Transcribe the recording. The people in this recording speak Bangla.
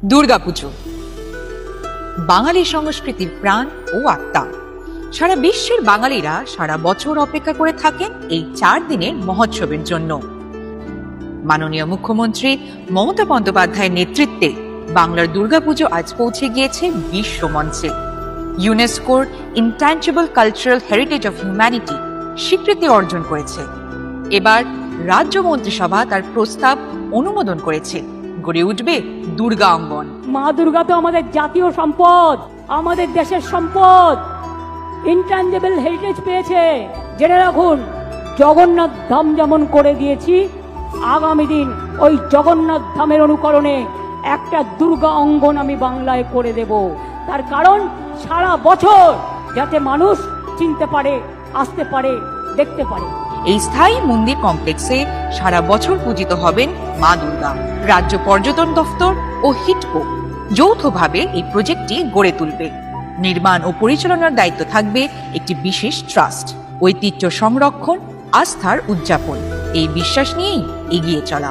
দুর্গাপুজো বাঙালি সংস্কৃতির প্রাণ ও আত্মা। সারা বিশ্বের বাঙালিরা সারা বছর অপেক্ষা করে থাকেন এই 4 দিনের মহোৎসবের জন্য। মাননীয় মুখ্যমন্ত্রী মমতা বন্দ্যোপাধ্যায়ের নেতৃত্বে বাংলার দুর্গাপুজো আজ পৌঁছে গিয়েছে বিশ্ব মঞ্চে। ইউনেস্কোর intangible cultural heritage of humanity স্বীকৃতি অর্জন করেছে। এবার রাজ্য মন্ত্রিসভা তার প্রস্তাব অনুমোদন করেছে। গড়ে উঠবে দুর্গা অঙ্গন। মা দুর্গা তো আমাদের জাতীয় সম্পদ, আমাদের দেশের সম্পদ, ইনট্যাঞ্জিবল হেরিটেজ পেয়েছে। জেনে রাখুন, জগন্নাথ ধাম যেমন করে দিয়েছি, আগামী দিন ওই জগন্নাথ ধামের অনুকরণে একটা দুর্গা অঙ্গন আমি বাংলায় করে দেব। তার কারণ সারা বছর যাতে মানুষ চিনতে পারে, আসতে পারে, দেখতে পারে। এই স্থায়ী মন্দির কমপ্লেক্সে সারা বছর পূজিত হবেন মা দুর্গা। রাজ্য পর্যটন দফতর ও হিটকো যৌথভাবে এই প্রজেক্টটি গড়ে তুলবে। নির্মাণ ও পরিচালনার দায়িত্ব থাকবে একটি বিশেষ ট্রাস্ট। ঐতিহ্য সংরক্ষণ, আস্থার উদযাপন, এই বিশ্বাস নিয়েই এগিয়ে চলা।